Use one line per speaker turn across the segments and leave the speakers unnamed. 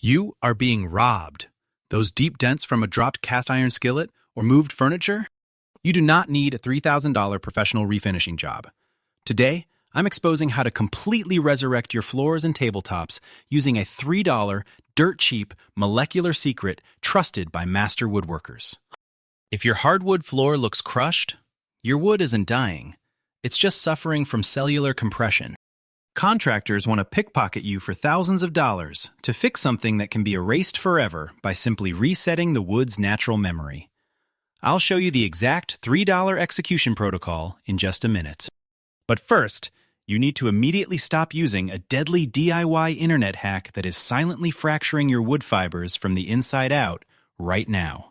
You are being robbed. Those deep dents from a dropped cast iron skillet or moved furniture? You do not need a $3,000 professional refinishing job. Today, I'm exposing how to completely resurrect your floors and tabletops using a $3 dirt-cheap molecular secret trusted by master woodworkers. If your hardwood floor looks crushed, your wood isn't dying. It's just suffering from cellular compression. Contractors want to pickpocket you for thousands of dollars to fix something that can be erased forever by simply resetting the wood's natural memory. I'll show you the exact $3 execution protocol in just a minute. But first, you need to immediately stop using a deadly DIY internet hack that is silently fracturing your wood fibers from the inside out right now.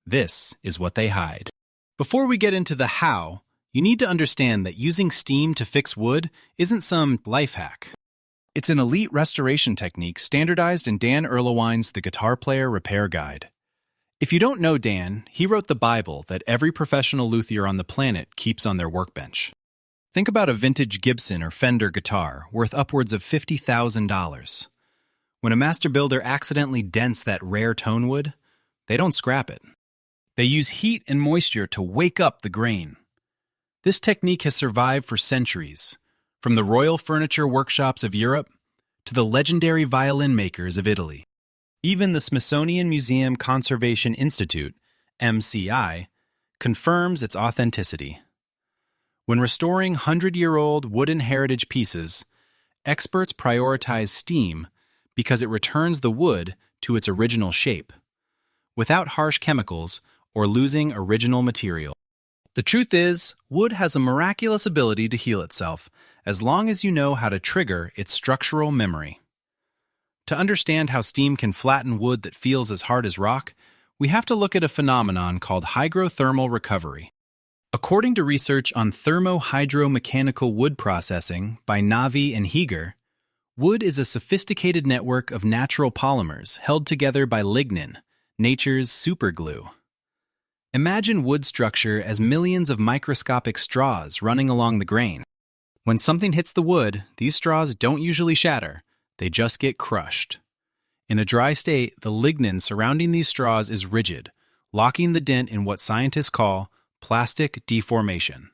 This is what they hide. Before we get into the how, you need to understand that using steam to fix wood isn't some life hack. It's an elite restoration technique standardized in Dan Erlewine's The Guitar Player Repair Guide. If you don't know Dan, he wrote the Bible that every professional luthier on the planet keeps on their workbench. Think about a vintage Gibson or Fender guitar worth upwards of $50,000. When a master builder accidentally dents that rare tone wood, they don't scrap it. They use heat and moisture to wake up the grain. This technique has survived for centuries, from the royal furniture workshops of Europe to the legendary violin makers of Italy. Even the Smithsonian Museum Conservation Institute, MCI, confirms its authenticity. When restoring 100-year-old wooden heritage pieces, experts prioritize steam because it returns the wood to its original shape, without harsh chemicals or losing original material. The truth is, wood has a miraculous ability to heal itself as long as you know how to trigger its structural memory. To understand how steam can flatten wood that feels as hard as rock, we have to look at a phenomenon called hygrothermal recovery. According to research on thermo-hydro-mechanical wood processing by Navi and Heger, wood is a sophisticated network of natural polymers held together by lignin, nature's superglue. Imagine wood structure as millions of microscopic straws running along the grain. When something hits the wood, these straws don't usually shatter, they just get crushed. In a dry state, the lignin surrounding these straws is rigid, locking the dent in what scientists call plastic deformation.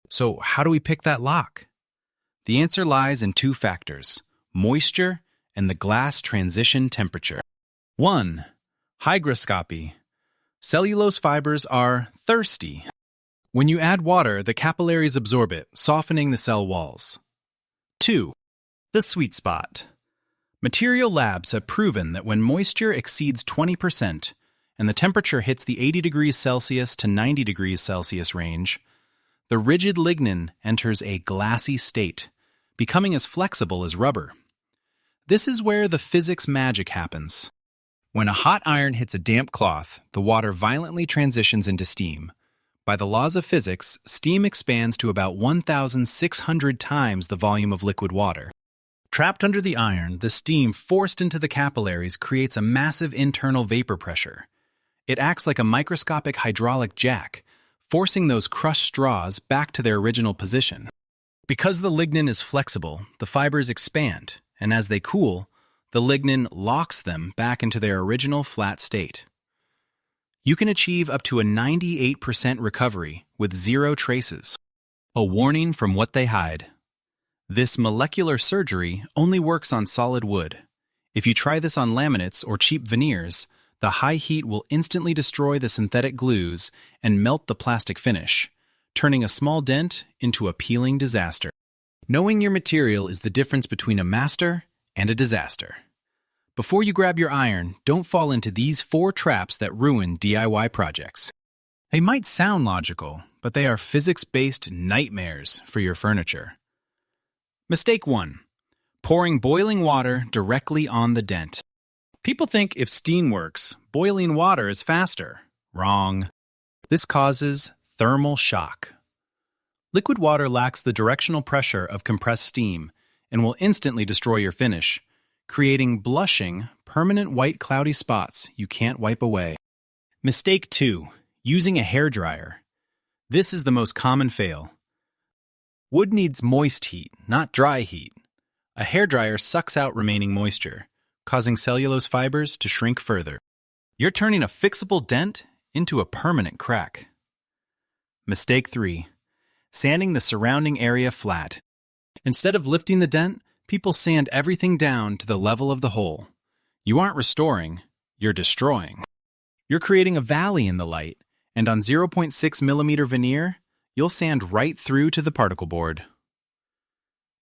So how do we pick that lock? The answer lies in two factors: moisture and the glass transition temperature. 1. Hygroscopy. Cellulose fibers are thirsty. When you add water, the capillaries absorb it, softening the cell walls. 2. The sweet spot. Material labs have proven that when moisture exceeds 20% and the temperature hits the 80 degrees Celsius to 90 degrees Celsius range, the rigid lignin enters a glassy state, becoming as flexible as rubber. This is where the physics magic happens. When a hot iron hits a damp cloth, the water violently transitions into steam. By the laws of physics, steam expands to about 1,600 times the volume of liquid water. Trapped under the iron, the steam forced into the capillaries creates a massive internal vapor pressure. It acts like a microscopic hydraulic jack, forcing those crushed straws back to their original position. Because the lignin is flexible, the fibers expand, and as they cool, the lignin locks them back into their original flat state. You can achieve up to a 98% recovery with zero traces. A warning from what they hide. This molecular surgery only works on solid wood. If you try this on laminates or cheap veneers, the high heat will instantly destroy the synthetic glues and melt the plastic finish, turning a small dent into a peeling disaster. Knowing your material is the difference between a master and a disaster. Before you grab your iron, don't fall into these 4 traps that ruin DIY projects. They might sound logical, but they are physics-based nightmares for your furniture. Mistake 1. Pouring boiling water directly on the dent. People think if steam works, boiling water is faster. Wrong. This causes thermal shock. Liquid water lacks the directional pressure of compressed steam and will instantly destroy your finish, creating blushing, permanent white cloudy spots you can't wipe away. Mistake 2. Using a hairdryer. This is the most common fail. Wood needs moist heat, not dry heat. A hairdryer sucks out remaining moisture, causing cellulose fibers to shrink further. You're turning a fixable dent into a permanent crack. Mistake 3. Sanding the surrounding area flat. Instead of lifting the dent, people sand everything down to the level of the hole. You aren't restoring, you're destroying. You're creating a valley in the light, and on 0.6 millimeter veneer, you'll sand right through to the particle board.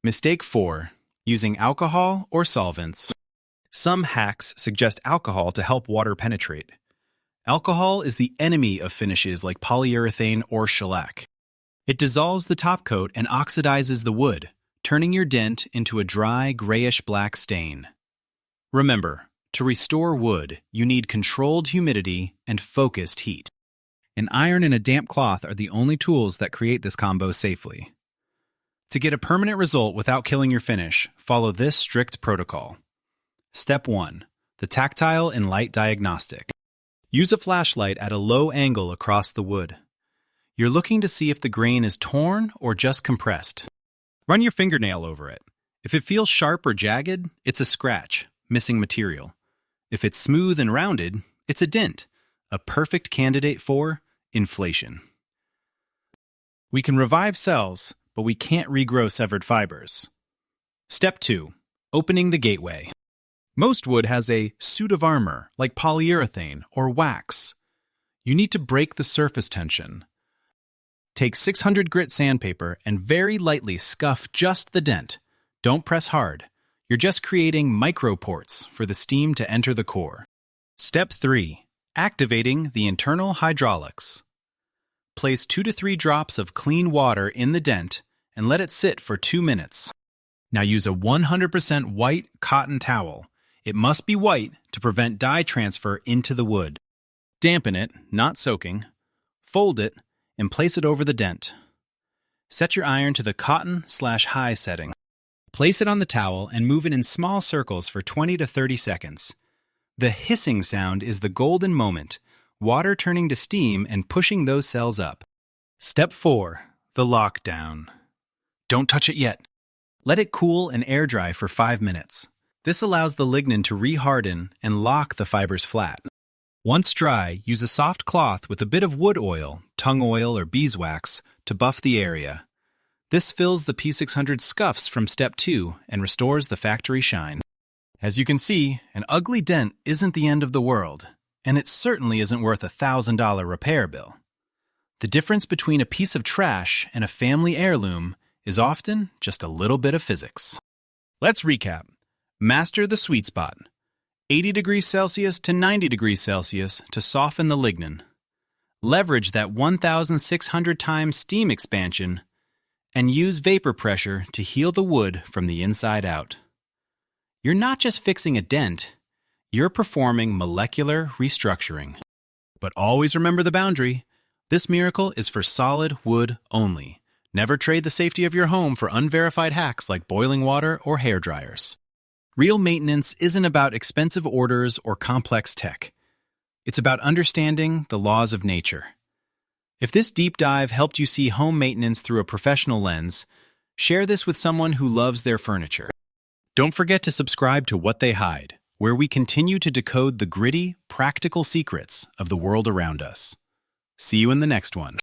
Mistake 4. Using alcohol or solvents. Some hacks suggest alcohol to help water penetrate. Alcohol is the enemy of finishes like polyurethane or shellac. It dissolves the top coat and oxidizes the wood, turning your dent into a dry, grayish-black stain. Remember, to restore wood, you need controlled humidity and focused heat. An iron and a damp cloth are the only tools that create this combo safely. To get a permanent result without killing your finish, follow this strict protocol. Step 1. The tactile and light diagnostic. Use a flashlight at a low angle across the wood. You're looking to see if the grain is torn or just compressed. Run your fingernail over it. If it feels sharp or jagged, it's a scratch, missing material. If it's smooth and rounded, it's a dent, a perfect candidate for inflation. We can revive cells, but we can't regrow severed fibers. Step 2. Opening the gateway. Most wood has a suit of armor, like polyurethane or wax. You need to break the surface tension. Take 600 grit sandpaper and very lightly scuff just the dent. Don't press hard. You're just creating micro ports for the steam to enter the core. Step 3. Activating the internal hydraulics. Place 2 to 3 drops of clean water in the dent and let it sit for 2 minutes. Now use a 100% white cotton towel. It must be white to prevent dye transfer into the wood. Dampen it, not soaking. Fold it and place it over the dent. Set your iron to the cotton/high setting. Place it on the towel and move it in small circles for 20 to 30 seconds. The hissing sound is the golden moment, water turning to steam and pushing those cells up. Step 4. The lockdown. Don't touch it yet. Let it cool and air dry for 5 minutes. This allows the lignin to reharden and lock the fibers flat. Once dry, use a soft cloth with a bit of wood oil, tongue oil, or beeswax to buff the area. This fills the P600 scuffs from step 2 and restores the factory shine. As you can see, an ugly dent isn't the end of the world, and it certainly isn't worth a $1,000 repair bill. The difference between a piece of trash and a family heirloom is often just a little bit of physics. Let's recap. Master the sweet spot. 80 degrees Celsius to 90 degrees Celsius to soften the lignin. Leverage that 1,600 times steam expansion and use vapor pressure to heal the wood from the inside out. You're not just fixing a dent, you're performing molecular restructuring. But always remember the boundary. This miracle is for solid wood only. Never trade the safety of your home for unverified hacks like boiling water or hair dryers. Real maintenance isn't about expensive orders or complex tech. It's about understanding the laws of nature. If this deep dive helped you see home maintenance through a professional lens, share this with someone who loves their furniture. Don't forget to subscribe to What They Hide, where we continue to decode the gritty, practical secrets of the world around us. See you in the next one.